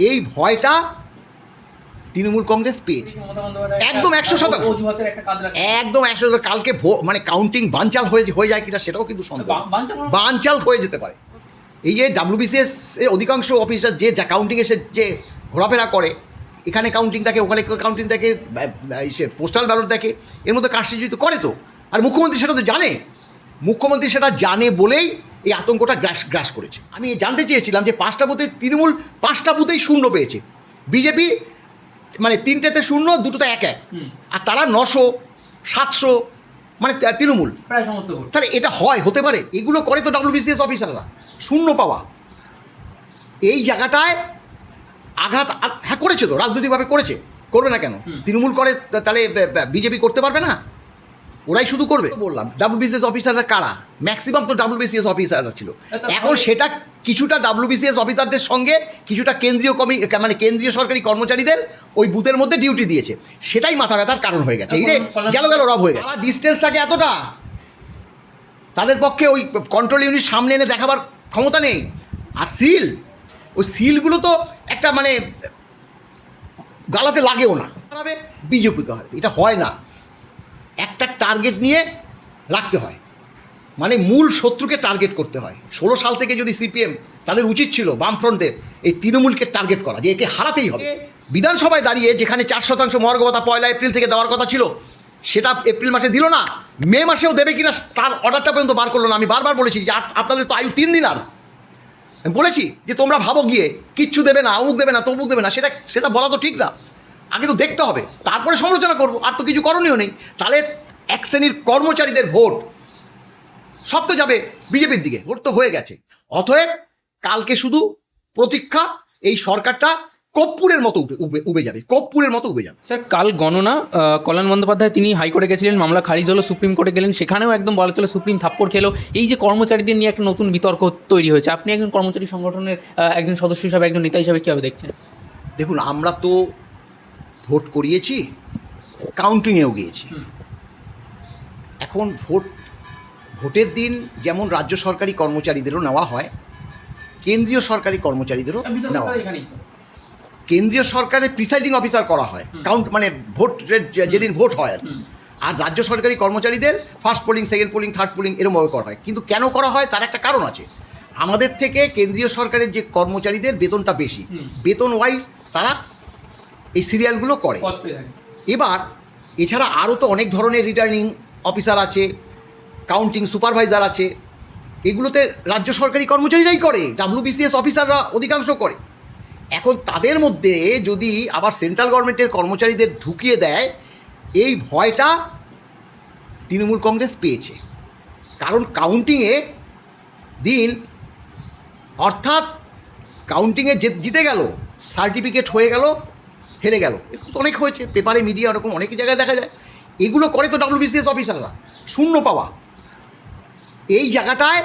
এই ভয়টা তৃণমূল কংগ্রেস পেয়েছে একদম 100%, একদম 100%। কালকে মানে কাউন্টিং বানচাল হয়ে যায় কিনা সেটাও কিন্তু সন্দেহ, বানচাল হয়ে যেতে পারে। এই যে WBCS এ অধিকাংশ অফিসার যে কাউন্টিং এসে যে ঘোরাফেরা করে, এখানে কাউন্টিং দেখে, ওখানে কাউন্টিং দেখে, সে পোস্টাল ব্যালট দেখে, এর মধ্যে কারসাজি করে তো। আর মুখ্যমন্ত্রী সেটা তো জানে, মুখ্যমন্ত্রী সেটা জানে বলেই এই আতঙ্কটা গ্রাস করেছে। আমি জানতে চেয়েছিলাম যে 5টা বুথে তৃণমূল 5টা বুথেই শূন্য পেয়েছে, বিজেপি মানে 3টেতে শূন্য, 2টোতে 1-1, আর তারা 900 700 মানে তৃণমূল প্রায় সমস্ত। তাহলে এটা হতে পারে? এগুলো করে তো WBCS অফিসাররা, শূন্য পাওয়া। এই জায়গাটায় আঘাত হ্যাঁ করেছে তো, রাজনৈতিকভাবে করেছে, করবে না কেন? তৃণমূল করে তাহলে বিজেপি করতে পারবে না? ওরাই শুধু করবে। বললাম WBCS অফিসাররা কারা, ম্যাক্সিমাম তো WBCS অফিসাররা ছিল। এখন সেটা কিছুটা WBCS অফিসারদের সঙ্গে কিছুটা মানে কেন্দ্রীয় সরকারি কর্মচারীদের ওই বুথের মধ্যে ডিউটি দিয়েছে, সেটাই মাথা ব্যথার কারণ হয়ে গেছে। এই রে গেল রব হয়ে গেছে। ডিস্টেন্স থাকে এতটা, তাদের পক্ষে ওই কন্ট্রোল ইউনিট সামনে এনে দেখাবার ক্ষমতা নেই। আর ওই সিলগুলো তো একটা মানে গালাতে লাগেও না, হবে বিজেপিকে হবে, এটা হয় না। একটা টার্গেট নিয়ে রাখতে হয়, মানে মূল শত্রুকে টার্গেট করতে হয়। 16 সাল থেকে যদি CPM তাদের উচিত ছিল বামফ্রন্টের এই তৃণমূলকে টার্গেট করা, যে একে হারাতেই হবে। বিধানসভায় দাঁড়িয়ে যেখানে 4% মহার্ঘ ভাতা 1 এপ্রিল থেকে দেওয়ার কথা ছিল, সেটা এপ্রিল মাসে দিল না, মে মাসেও দেবে কিনা তার অর্ডারটা পর্যন্ত বার করলো না। আমি বারবার বলেছি যে আপনাদের তো আয়ু 3 দিন, আর আমি বলেছি যে তোমরা ভাবো গিয়ে কিচ্ছু দেবে না, অমুক দেবে না, তমুক দেবে না, সেটা বলা তো ঠিক না। আগে তো দেখতে হবে, তারপরে সমালোচনা করবো। আর তো কিছু করণীয় নেই। তাহলে এক শ্রেণীর কর্মচারীদের ভোট সব তো যাবে বিজেপির দিকে, ভোট তো হয়ে গেছে। অতএব কালকে শুধু প্রতীক্ষা, এই সরকারটা কর্পূরের মতো উবে যাবে, কর্পূরের মতো উবে যাবে। স্যার, কাল গণনা কল্যাণ বন্দ্যোপাধ্যায় তিনি হাইকোর্টে গেছিলেন, মামলা খারিজ হলো, সুপ্রিম কোর্টে গেলেন, সেখানেও একদম বলা চলে সুপ্রিম থাপ্পড় খেলো। এই যে কর্মচারীদের নিয়ে একটা নতুন বিতর্ক তৈরি হয়েছে, আপনি একজন কর্মচারী সংগঠনের একজন সদস্য হিসাবে, একজন নেতা হিসাবে কীভাবে দেখছেন? দেখুন, আমরা তো ভোট করিয়েছি, কাউন্টিংয়েও গিয়েছি। এখন ভোটের দিন যেমন রাজ্য সরকারি কর্মচারীদেরও নেওয়া হয়, কেন্দ্রীয় সরকারি কর্মচারীদেরও নেওয়া হয়। কেন্দ্রীয় সরকারের প্রিসাইডিং অফিসার করা হয়, মানে ভোটের যেদিন ভোট হয় আর কি। আর রাজ্য সরকারি কর্মচারীদের first polling, second polling, third polling এরমভাবে করা হয়। কিন্তু কেন করা হয় তার একটা কারণ আছে। আমাদের থেকে কেন্দ্রীয় সরকারের যে কর্মচারীদের বেতনটা বেশি, বেতন ওয়াইজ তারা এই সিরিয়ালগুলো করে। এবার এছাড়া আরও তো অনেক ধরনের রিটার্নিং অফিসার আছে, কাউন্টিং সুপারভাইজার আছে, এগুলোতে রাজ্য সরকারি কর্মচারীরাই করে, WBCS অফিসাররা অধিকাংশ করে। এখন তাদের মধ্যে যদি আবার সেন্ট্রাল গভর্নমেন্টের কর্মচারীদের ঢুকিয়ে দেয়, এই ভয়টা তৃণমূল কংগ্রেস পেয়েছে। কারণ কাউন্টিংয়ে দিন, অর্থাৎ কাউন্টিংয়ে জিতে গেল, সার্টিফিকেট হয়ে গেল, হেরে গেল, অনেক হয়েছে পেপারে, মিডিয়া, ওরকম অনেক জায়গায় দেখা যায়। এগুলো করে তো WBCS অফিসাররা, শূন্য পাওয়া। এই জায়গাটায়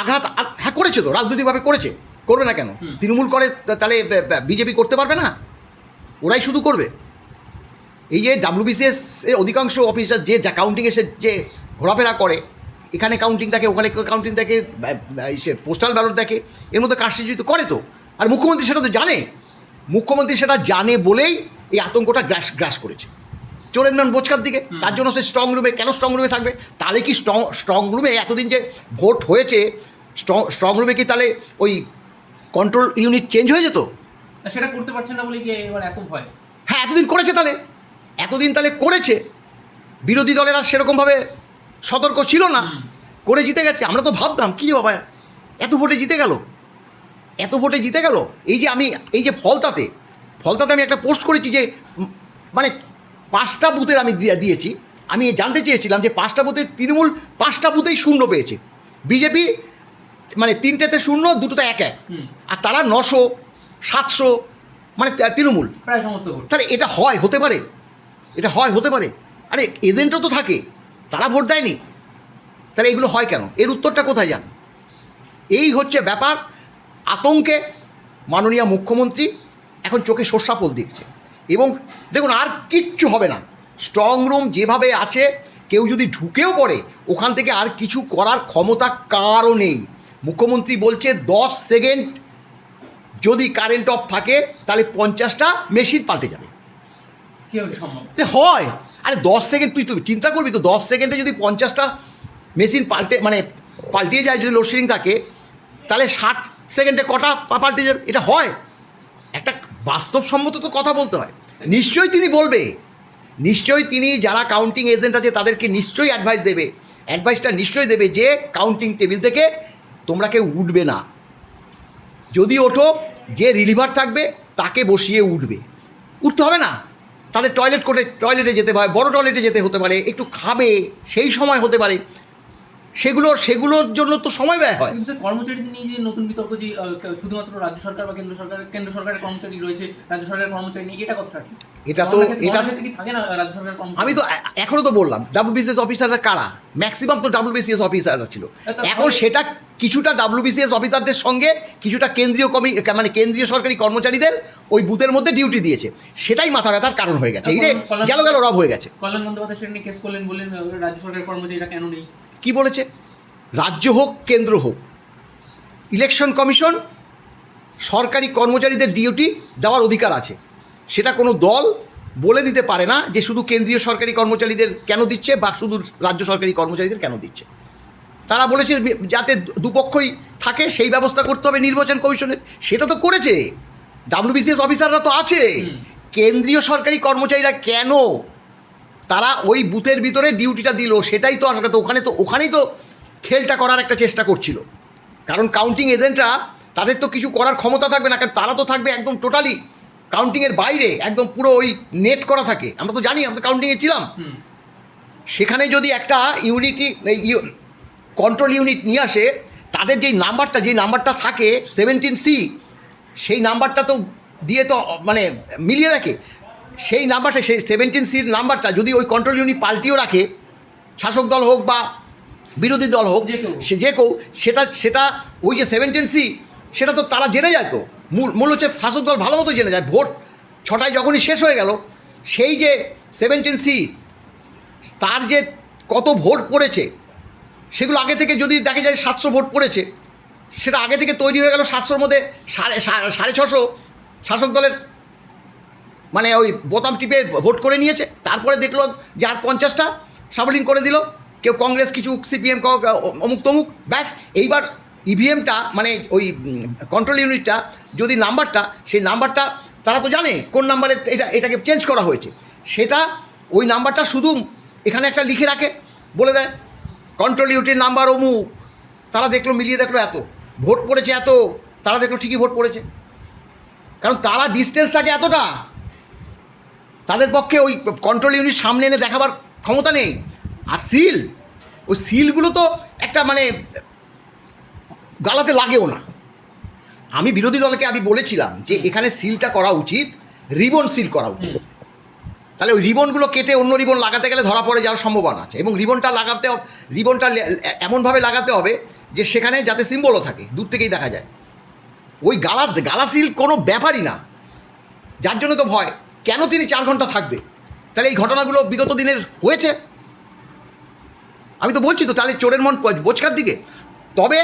আঘাত হ্যাঁ করেছে তো, রাজনৈতিকভাবে করেছে, করবে না কেন? তৃণমূল করে তাহলে বিজেপি করতে পারবে না? ওরাই শুধু করবে। এই যে WBCS এ অধিকাংশ অফিসার যে কাউন্টিং এসে যে ঘোরাফেরা করে, এখানে কাউন্টিং দেখে, ওখানে কাউন্টিং দেখে, সে পোস্টাল ব্যালট দেখে, এর মধ্যে কারসাজি করে তো। আর মুখ্যমন্ত্রী সেটা তো জানে, মুখ্যমন্ত্রী সেটা জানে বলেই এই আতঙ্কটা গ্রাস করেছে। চোরের মান বোচকার দিকে, তার জন্য সে স্ট্রং রুমে, কেন স্ট্রং রুমে থাকবে? তাহলে কি স্ট্রং রুমে এতদিন যে ভোট হয়েছে, স্ট্রং রুমে কি তাহলে ওই কন্ট্রোল ইউনিট চেঞ্জ হয়ে যেত? সেটা করতে পারছেন না বলে কি এবার এত ভয়? হ্যাঁ, এতদিন করেছে, এতদিন করেছে। বিরোধী দলের আর সেরকমভাবে সতর্ক ছিল না, করে জিতে গেছে। আমরা তো ভাবতাম কি বাবা এত ভোটে জিতে গেল। এই যে ফলতাতে আমি একটা পোস্ট করেছি যে মানে 5টা বুথের আমি দিয়েছি। আমি জানতে চেয়েছিলাম যে 5টা বুথে তৃণমূল 5টা বুথেই শূন্য পেয়েছে, বিজেপি মানে 3টেতে শূন্য, 2টোতে 1-1, আর তারা 900 700 মানে তৃণমূল প্রায় সমস্ত। তাহলে এটা হতে পারে? আরে এজেন্টও তো থাকে, তারা ভোট দেয়নি, তাহলে এগুলো হয় কেন? এর উত্তরটা কোথায় যান? এই হচ্ছে ব্যাপার। আতঙ্কে মাননীয় মুখ্যমন্ত্রী এখন চোখে সর্ষাফল দেখছে। এবং দেখুন, আর কিচ্ছু হবে না। স্ট্রং রুম যেভাবে আছে, কেউ যদি ঢুকেও পড়ে ওখান থেকে আর কিছু করার ক্ষমতা কারও নেই। মুখ্যমন্ত্রী বলছে 10 সেকেন্ড যদি কারেন্ট অফ থাকে তাহলে 50টা মেশিন পাল্টে যাবে। কীভাবে সম্ভব? হয়, আরে 10 সেকেন্ড, তুই চিন্তা করবি তো, 10 সেকেন্ডে যদি 50টা মেশিন পাল্টিয়ে যায়, যদি লোডশেডিং থাকে তাহলে 60 সেকেন্ডে কটা পাল্টে যাবে? এটা হয়, একটা বাস্তবসম্মত তো কথা বলতে হয়। নিশ্চয়ই তিনি বলবে, নিশ্চয়ই তিনি যারা কাউন্টিং এজেন্ট আছে তাদেরকে নিশ্চয়ই অ্যাডভাইসটা নিশ্চয়ই দেবে যে কাউন্টিং টেবিল থেকে তোমরা কেউ উঠবে না, যদি ওঠো যে রিলিভার থাকবে তাকে বসিয়ে উঠতে হবে না, তাদের টয়লেটে যেতে পারে, বড় টয়লেটে যেতে হতে পারে, একটু খাবে সেই সময় হতে পারে, সেগুলোর জন্য তো সময় ব্যয় হয়। কিন্তু কর্মচারীদের নিয়ে যে নতুন বিতর্ক, যে শুধুমাত্র রাজ্য সরকার বা কেন্দ্র সরকারের কর্মচারী রয়েছে, রাজ্য সরকারের কর্মচারী নিয়ে, এটা কথা ঠিক? এটা কি থাকে না রাজ্য সরকারের কর্মচারী? আমি তো এখনও তো বললাম WBCS অফিসাররা কারা, ম্যাক্সিমাম তো WBCS অফিসাররা ছিল। এখন সেটা কিছুটা WBCS অফিসারদের সঙ্গে কিছুটা কেন্দ্রীয় সরকারি কর্মচারীদের ওই বুথের মধ্যে ডিউটি দিয়েছে, সেটাই মাথা ব্যথার কারণ হয়ে গেছে। এই রে গেল রব হয়ে গেছে। কল্যাণ বন্দ্যোপাধ্যায় সেটা নিয়ে কেস করলেন, বললেন রাজ্য সরকারের কর্মচারীরা কেন নেই। কি বলেছে? রাজ্য হোক কেন্দ্র হোক, ইলেকশন কমিশন সরকারি কর্মচারীদের ডিউটি দেওয়ার অধিকার আছে, সেটা কোনো দল বলে দিতে পারে না যে শুধু কেন্দ্রীয় সরকারি কর্মচারীদের কেন দিচ্ছে বা শুধু রাজ্য সরকারি কর্মচারীদের কেন দিচ্ছে। তারা বলেছে যাতে দুপক্ষই থাকে সেই ব্যবস্থা করতে হবে নির্বাচন কমিশনের, সেটা তো করেছে। WBCS অফিসাররা তো আছে, কেন্দ্রীয় সরকারি কর্মচারীরা কেন তারা ওই বুথের ভিতরে ডিউটিটা দিল, সেটাই তো আসলে, তো ওখানেই তো খেলটা করার একটা চেষ্টা করছিল। কারণ কাউন্টিং এজেন্টরা তাদের তো কিছু করার ক্ষমতা থাকবে না, কারণ তারা তো থাকবে একদম টোটালি কাউন্টিংয়ের বাইরে, একদম পুরো ওই নেট করা থাকে। আমরা তো জানি, আমরা তো কাউন্টিংয়ে ছিলাম। সেখানে যদি একটা কন্ট্রোল ইউনিট নিয়ে আসে, তাদের যেই নাম্বারটা থাকে 17C, সেই নাম্বারটা তো দিয়ে তো মানে মিলিয়ে দেখে, সেই 17Cর নাম্বারটা যদি ওই কন্ট্রোল ইউনিট পাল্টিও রাখে, শাসক দল হোক বা বিরোধী দল হোক, যে কেউ সেটা ওই যে 17C, সেটা তো তারা জেনে যায়। তো মূল হচ্ছে শাসক দল ভালো মতো জেনে যায়। ভোট 6টায় যখনই শেষ হয়ে গেল, সেই যে 17C তার যে কত ভোট পড়েছে, সেগুলো আগে থেকে যদি দেখা যায় 700 ভোট পড়েছে, সেটা আগে থেকে তৈরি হয়ে গেল। 700-র মধ্যে 650 শাসক দলের মানে ওই বোতাম টিপে ভোট করে নিয়েছে। তারপরে দেখলো যে আর 50টা সাবলিং করে দিল, কেউ কংগ্রেস, কিছু CPM, অমুক তমুক, ব্যাস। এইবার ইভিএমটা মানে ওই কন্ট্রোল ইউনিটটা যদি সেই নাম্বারটা তারা তো জানে কোন নাম্বারে এটাকে চেঞ্জ করা হয়েছে, সেটা ওই নাম্বারটা শুধু এখানে একটা লিখে রাখে, বলে দেয় কন্ট্রোল ইউনিটের নাম্বার অমুক। তারা দেখলো, মিলিয়ে দেখলো এত ভোট পড়েছে, এত, তারা দেখলো ঠিকই ভোট পড়েছে। কারণ তারা ডিস্টেন্স থাকে এতটা, তাদের পক্ষে ওই কন্ট্রোল ইউনিট সামনে এনে দেখাবার ক্ষমতা নেই। আর ওই সিলগুলো তো একটা মানে গালাতে লাগেও না। আমি বিরোধী দলকে বলেছিলাম যে এখানে সিলটা করা উচিত, রিবন সিল করা উচিত। তাহলে ওই রিবনগুলো কেটে অন্য রিবন লাগাতে গেলে ধরা পড়ে যাওয়ার সম্ভাবনা আছে, এবং রিবনটা এমনভাবে লাগাতে হবে যে সেখানে যাতে সিম্বলও থাকে, দূর থেকেই দেখা যায়। ওই গালা সিল কোনো ব্যাপারই না, যার জন্য তো ভয়। কেন তিনি 4 ঘন্টা থাকবে? তাহলে এই ঘটনাগুলো বিগত দিনের হয়েছে, আমি তো বলছি তো। তাহলে চোরের মন বোচকার দিকে। তবে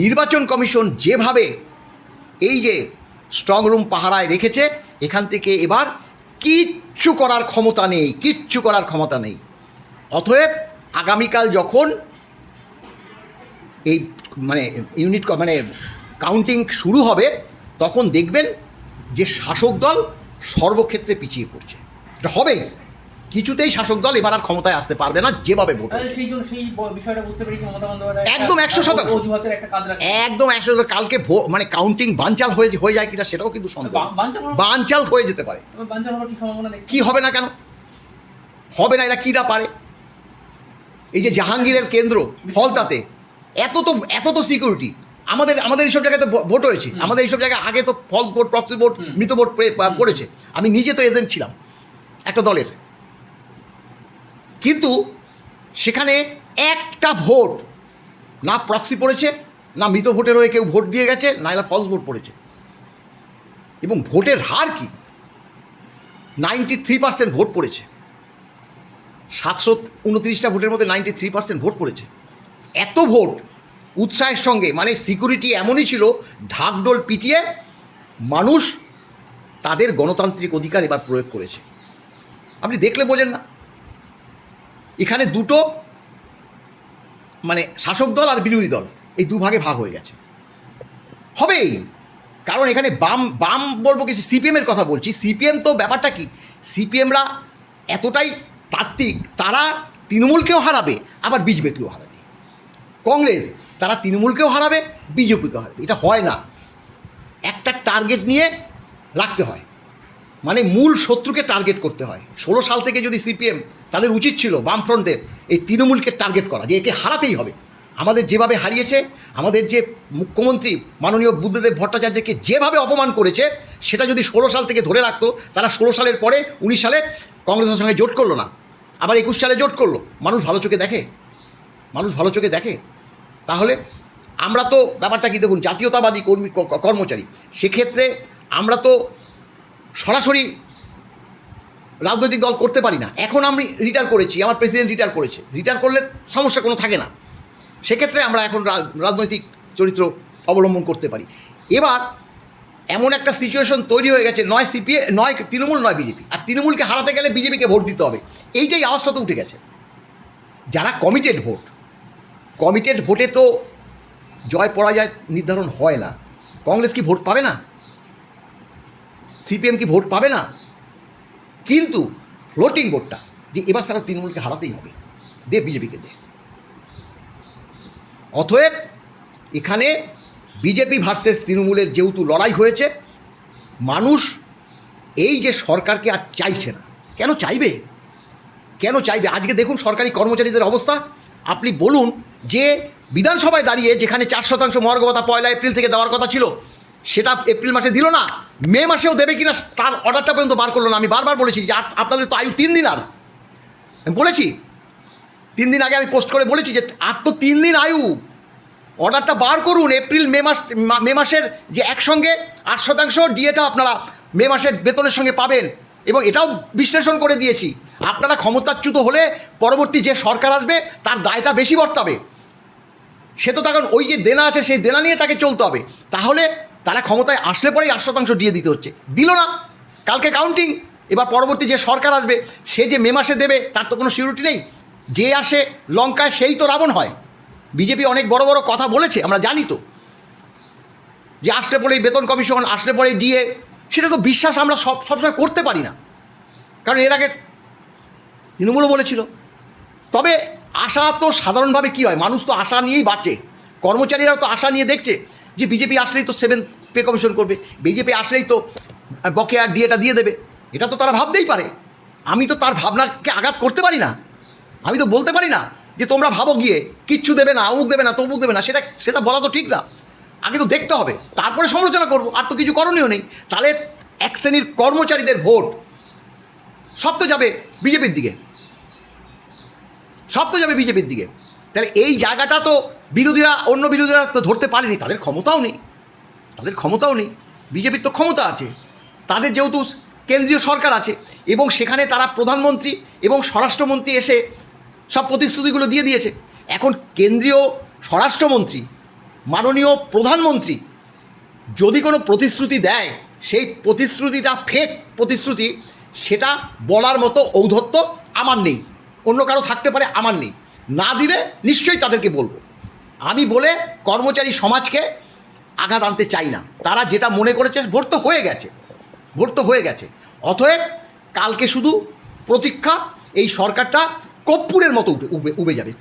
নির্বাচন কমিশন যেভাবে এই যে স্ট্রং রুম পাহারায় রেখেছে, এখান থেকে এবার কিচ্ছু করার ক্ষমতা নেই। অতএব আগামীকাল যখন এই কাউন্টিং শুরু হবে, তখন দেখবেন যে শাসক দল সর্বক্ষেত্রে পিছিয়ে পড়ছে। এটা হবেই, কিছুতেই শাসক দল এবার আর ক্ষমতায় আসতে পারবে না যেভাবে ভোট। একদম 100%, একদম 100%। কালকে কাউন্টিং বানচাল হয়ে যায় কিনা সেটাও কিন্তু সন্দেহ। বানচাল হয়ে যেতে পারে। কি হবে না, কেন হবে না? এরা কিরা পারে? এই যে জাহাঙ্গীরের কেন্দ্র ফলতাতে এত তো সিকিউরিটি। আমাদের এইসব জায়গায় তো ভোট হয়েছে, আমাদের এইসব জায়গায় আগে তো ফলস ভোট, প্রক্সি ভোট, মৃত ভোট পড়েছে। আমি নিজে তো এজেন্ট ছিলাম একটা দলের, কিন্তু সেখানে একটা ভোট না প্রক্সি পড়েছে, না মৃত ভোটের হয়ে কেউ ভোট দিয়ে গেছে, না এলা ফলস ভোট পড়েছে। এবং ভোটের হার কি, 93% ভোট পড়েছে। 729টা ভোটের মধ্যে 93% ভোট পড়েছে। এত ভোট উৎসাহের সঙ্গে, মানে সিকিউরিটি এমনই ছিল, ঢাকঢোল পিটিয়ে মানুষ তাদের গণতান্ত্রিক অধিকার এবার প্রয়োগ করেছে। আপনি দেখলে বোঝেন না, এখানে দুটো মানে শাসক দল আর বিরোধী দল এই দুভাগে ভাগ হয়ে গেছে, হবেই। কারণ এখানে বাম বাম বলবো কি, সিপিএমের কথা বলছি। সিপিএম তো ব্যাপারটা কি, সিপিএমরা এতটাই তাত্ত্বিক, তারা তৃণমূলকেও হারাবে আবার বিজেপিকেও হারাবে। কংগ্রেস তারা তৃণমূলকেও হারাবে বিজেপিকেও হারাবে, এটা হয় না। একটা টার্গেট নিয়ে রাখতে হয়, মানে মূল শত্রুকে টার্গেট করতে হয়। 16 সাল থেকে যদি সিপিএম, তাদের উচিত ছিল বামফ্রন্টের এই তৃণমূলকে টার্গেট করা, যে একে হারাতেই হবে। আমাদের যেভাবে হারিয়েছে, আমাদের যে মুখ্যমন্ত্রী মাননীয় বুদ্ধদেব ভট্টাচার্যকে যেভাবে অপমান করেছে, সেটা যদি 16 সাল থেকে ধরে রাখতো, তারা 16 সালের পরে 19 সালে কংগ্রেসের সঙ্গে জোট করলো না, আবার 21 সালে জোট করলো। মানুষ ভালো চোখে দেখে, মানুষ ভালো চোখে দেখে। তাহলে আমরা তো ব্যাপারটা কি দেখুন, জাতীয়তাবাদী কর্মচারী, সেক্ষেত্রে আমরা তো সরাসরি রাজনৈতিক দল করতে পারি না। এখন আমি রিটায়ার করেছি, আমার প্রেসিডেন্ট রিটায়ার করেছে, রিটায়ার করলে সমস্যা কোনো থাকে না, সেক্ষেত্রে আমরা এখন রাজনৈতিক চরিত্র অবলম্বন করতে পারি। এবার এমন একটা সিচুয়েশন তৈরি হয়ে গেছে, নয় সিপিএ, নয় তৃণমূল, নয় বিজেপি। আর তৃণমূলকে হারাতে গেলে বিজেপিকে ভোট দিতে হবে, এই যে আওয়াজটা তো উঠে গেছে। যারা কমিটেড ভোট, কমিটেড ভোটে তো জয় পরাজয় নির্ধারণ হয় না। কংগ্রেস কি ভোট পাবে না? সিপিএম কি ভোট পাবে না? কিন্তু ফ্লোটিং ভোটটা, যে এবার সারা তৃণমূলকে হারাতেই হবে, দে বিজেপিকে দে। অতএব এখানে বিজেপি ভার্সেস তৃণমূলের যেহেতু লড়াই হয়েছে, মানুষ এই যে সরকারকে আর চাইছে না। কেন চাইবে? কেন চাইবে? আজকে দেখুন সরকারি কর্মচারীদের অবস্থা। আপনি বলুন যে বিধানসভায় দাঁড়িয়ে যেখানে 4% মহার্ঘ ভাতা 1 এপ্রিল থেকে দেওয়ার কথা ছিল, সেটা এপ্রিল মাসে দিল না, মে মাসেও দেবে কিনা তার অর্ডারটা পর্যন্ত বার করলো না। আমি বারবার বলেছি যে আপনাদের তো আয়ু 3 দিন, আর আমি বলেছি 3 দিন আগে আমি পোস্ট করে বলেছি যে আর তো 3 দিন আয়ু, অর্ডারটা বার করুন। এপ্রিল মে মাসের যে একসঙ্গে 8% ডিএটা আপনারা মে মাসের বেতনের সঙ্গে পাবেন, এবং এটাও বিশ্লেষণ করে দিয়েছি। আপনারা ক্ষমতাচ্যুত হলে পরবর্তী যে সরকার আসবে তার দায়টা বেশি বর্তাবে। সে তো তখন ওই যে দেনা আছে সেই দেনা নিয়ে তাকে চলতে হবে। তাহলে তারা ক্ষমতায় আসলে পরেই 8% দিয়ে দিতে হচ্ছে, দিল না। কালকে কাউন্টিং, এবার পরবর্তী যে সরকার আসবে সে যে মে মাসে দেবে তার তো কোনো সিউরিটি নেই। যে আসে লঙ্কায় সেই তো রাবণ হয়। বিজেপি অনেক বড় বড় কথা বলেছে, আমরা জানি তো, যে আসলে পরেই বেতন কমিশন, আসলে পরেই ডিএ, সেটা তো বিশ্বাস আমরা সবসময় করতে পারি না, কারণ এর আগে তৃণমূলও বলেছিল। তবে আশা তো সাধারণভাবে কী হয়, মানুষ তো আশা নিয়েই বাঁচে। কর্মচারীরাও তো আশা নিয়ে দেখছে যে বিজেপি আসলেই তো 7th পে কমিশন করবে, বিজেপি আসলেই তো বকেয়া ডিএটা দিয়ে দেবে। এটা তো তারা ভাবতেই পারে। আমি তো তার ভাবনাকে আঘাত করতে পারি না। আমি তো বলতে পারি না যে তোমরা ভাবো গিয়ে কিচ্ছু দেবে না, অমুক দেবে না, তমুক দেবে না। সেটা বলা তো ঠিক না। আগে তো দেখতে হবে, তারপরে সমালোচনা করবো। আর তো কিছু করণীয় নেই। তাহলে এক শ্রেণীর কর্মচারীদের ভোট সব তো যাবে বিজেপির দিকে, সব তো যাবে বিজেপির দিকে। তাহলে এই জায়গাটা তো অন্য বিরোধীরা তো ধরতে পারেনি, তাদের ক্ষমতাও নেই। বিজেপির তো ক্ষমতা আছে, তাদের যেহেতু কেন্দ্রীয় সরকার আছে, এবং সেখানে তারা প্রধানমন্ত্রী এবং স্বরাষ্ট্রমন্ত্রী এসে সব প্রতিশ্রুতিগুলো দিয়ে দিয়েছে। এখন কেন্দ্রীয় স্বরাষ্ট্রমন্ত্রী, মাননীয় প্রধানমন্ত্রী যদি কোনো প্রতিশ্রুতি দেয়, সেই প্রতিশ্রুতিটা ফেক প্রতিশ্রুতি, সেটা বলার মতো ঔদ্ধত্য আমার নেই, অন্য কারো থাকতে পারে, আমার নেই। না দিলে নিশ্চয়ই তাদেরকে বলবো। আমি বলে কর্মচারী সমাজকে আঘাত আনতে চাই না। তারা যেটা মনে করেছে, ভোট তো হয়ে গেছে। অতএব কালকে শুধু প্রতীক্ষা, এই সরকারটা কর্পূরের মতো উবে যাবে।